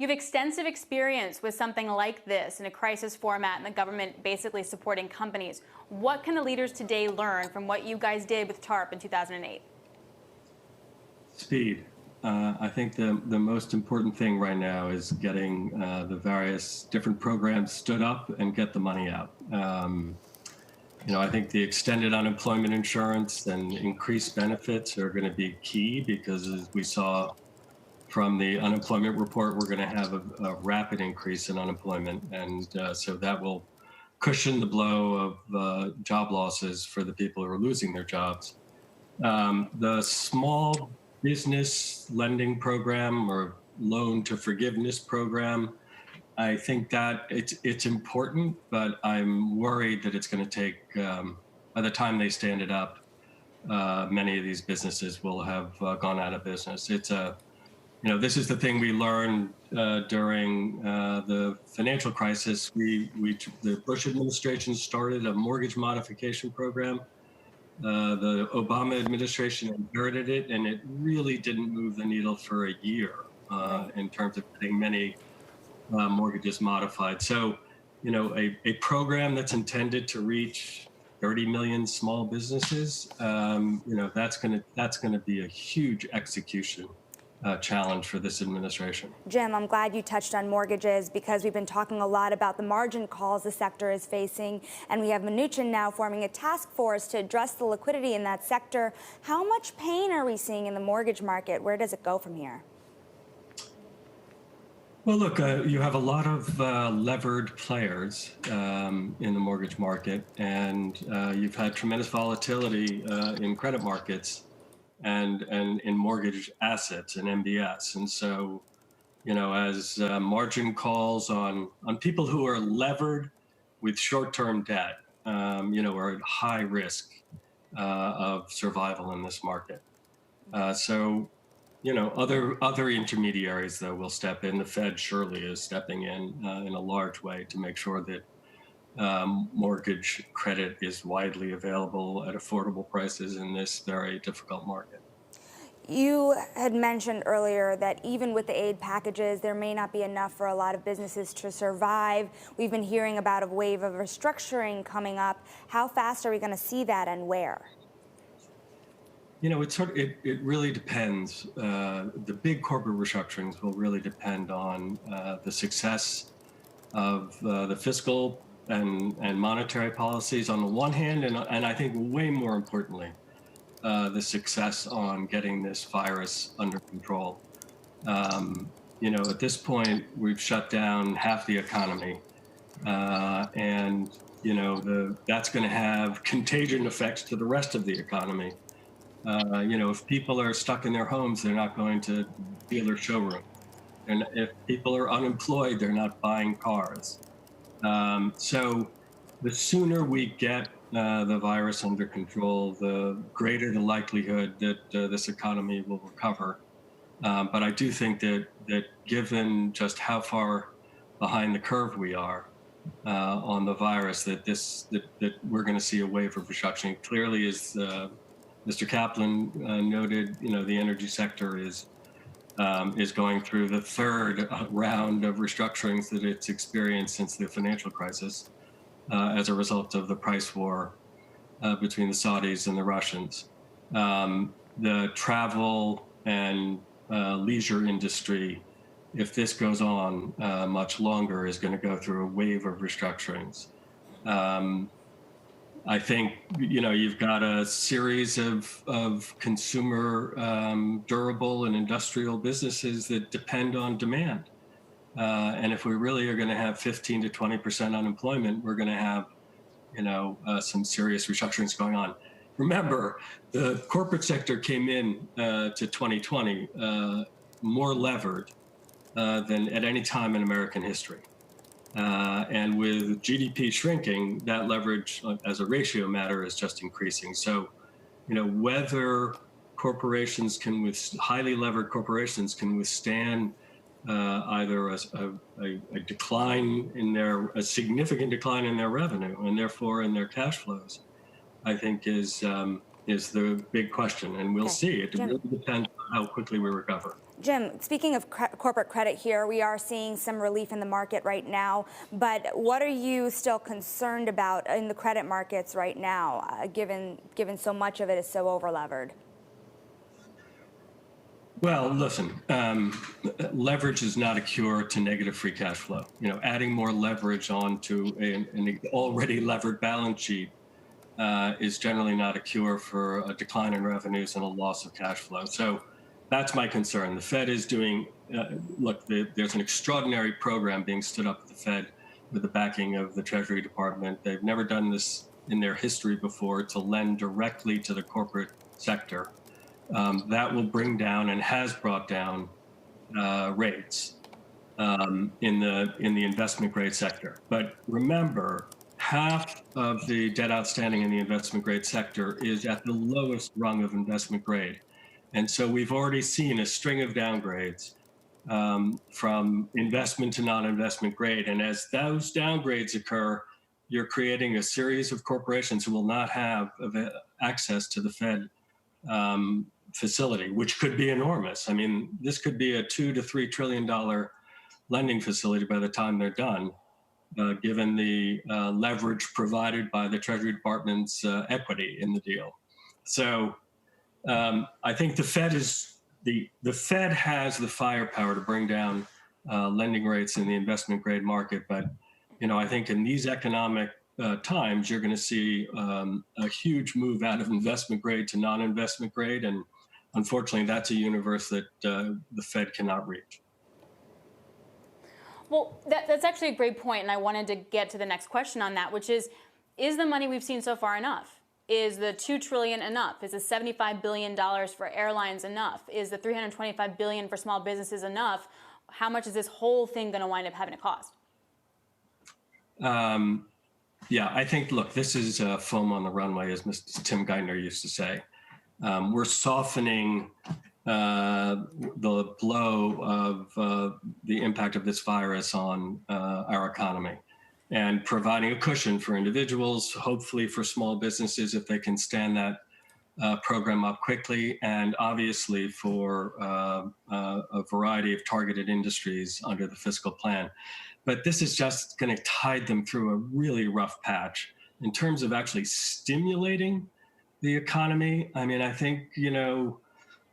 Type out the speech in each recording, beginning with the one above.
You have extensive experience with something like this in a crisis format and the government basically supporting companies. What can the leaders today learn from what you guys did with TARP in 2008? Speed. I think the most important thing right now is getting the various different programs stood up and get the money out. I think the extended unemployment insurance and increased benefits are going to be key because, as we saw from the unemployment report, we're going to have a rapid increase in unemployment. And so that will cushion the blow of job losses for the people who are losing their jobs. The small business lending program or loan to forgiveness program, I think that it's important, but I'm worried that it's going to take, by the time they stand it up, many of these businesses will have gone out of business. This is the thing we learned during the financial crisis. The Bush administration started a mortgage modification program. The Obama administration inherited it, and it really didn't move the needle for a year in terms of getting many mortgages modified. So, a program that's intended to reach 30 million small businesses, that's going to be a huge execution challenge for this administration. Jim, I'm glad you touched on mortgages because we've been talking a lot about the margin calls the sector is facing, and we have Mnuchin now forming a task force to address the liquidity in that sector. How much pain are we seeing in the mortgage market? Where does it go from here? Well, look, you have a lot of levered players in the mortgage market, and you've had tremendous volatility in credit markets and in mortgage assets and MBS. And so, as margin calls on people who are levered with short-term debt, are at high risk of survival in this market. Other intermediaries, though, will step in. The Fed surely is stepping in a large way to make sure that mortgage credit is widely available at affordable prices in this very difficult market. You had mentioned earlier that even with the aid packages, there may not be enough for a lot of businesses to survive. We've been hearing about a wave of restructuring coming up. How fast are we going to see that, and where? It really depends. The big corporate restructurings will really depend on the success of the fiscal and monetary policies on the one hand, and I think way more importantly, the success on getting this virus under control. At this point, we've shut down half the economy, and that's going to have contagion effects to the rest of the economy. If people are stuck in their homes, they're not going to dealer showroom. And if people are unemployed, they're not buying cars. So the sooner we get the virus under control, the greater the likelihood that this economy will recover. But I do think that given just how far behind the curve we are on the virus, that we're going to see a wave of restructuring. Clearly, as Mr. Kaplan noted, the energy sector is going through the third round of restructurings that it's experienced since the financial crisis as a result of the price war between the Saudis and the Russians. The travel and leisure industry, if this goes on much longer, is going to go through a wave of restructurings. I think, you've got a series of consumer durable and industrial businesses that depend on demand. And if we really are going to have 15 to 20% unemployment, we're going to have, some serious restructurings going on. Remember, the corporate sector came in to 2020 more levered than at any time in American history. And with GDP shrinking, that leverage as a ratio matter is just increasing. So, whether corporations highly levered corporations can withstand either a significant decline in their revenue and therefore in their cash flows, I think is the big question. And we'll see. It really depends on how quickly we recover. Jim, speaking of corporate credit here, we are seeing some relief in the market right now, but what are you still concerned about in the credit markets right now, given so much of it is so overlevered? Well, listen, leverage is not a cure to negative free cash flow. Adding more leverage onto an already levered balance sheet is generally not a cure for a decline in revenues and a loss of cash flow. So that's my concern. The Fed is doing, look, there's an extraordinary program being stood up at the Fed with the backing of the Treasury Department. They've never done this in their history before, to lend directly to the corporate sector. That will bring down and has brought down rates in the investment grade sector. But remember, half of the debt outstanding in the investment grade sector is at the lowest rung of investment grade. And so we've already seen a string of downgrades from investment to non-investment grade. And as those downgrades occur, you're creating a series of corporations who will not have access to the Fed facility, which could be enormous. I mean, this could be a $2 to $3 trillion lending facility by the time they're done, given the leverage provided by the Treasury Department's equity in the deal. So I think the Fed has the firepower to bring down lending rates in the investment grade market, but I think in these economic times, you're going to see a huge move out of investment grade to non-investment grade, and unfortunately, that's a universe that the Fed cannot reach. Well, that's actually a great point, and I wanted to get to the next question on that, which is the money we've seen so far enough? Is the $2 trillion enough? Is the $75 billion for airlines enough? Is the $325 billion for small businesses enough? How much is this whole thing going to wind up having to cost? Yeah, I think, look, this is foam on the runway, as Mr. Tim Geithner used to say. We're softening the blow of the impact of this virus on our economy and providing a cushion for individuals, hopefully for small businesses if they can stand that program up quickly, and obviously for a variety of targeted industries under the fiscal plan. But this is just going to tide them through a really rough patch. In terms of actually stimulating the economy, I mean, I think, now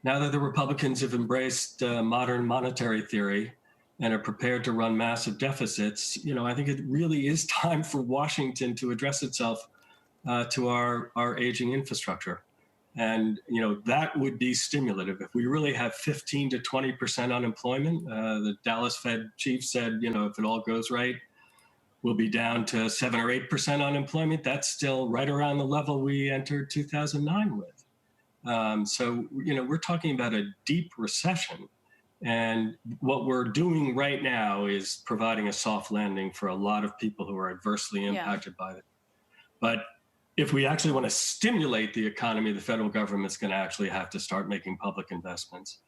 that the Republicans have embraced modern monetary theory and are prepared to run massive deficits, I think it really is time for Washington to address itself to our aging infrastructure. And, that would be stimulative. If we really have 15 to 20% unemployment, the Dallas Fed chief said, if it all goes right, we'll be down to 7 or 8% unemployment. That's still right around the level we entered 2009 with. So, we're talking about a deep recession. And what we're doing right now is providing a soft landing for a lot of people who are adversely impacted by it. But if we actually want to stimulate the economy, the federal government's going to actually have to start making public investments.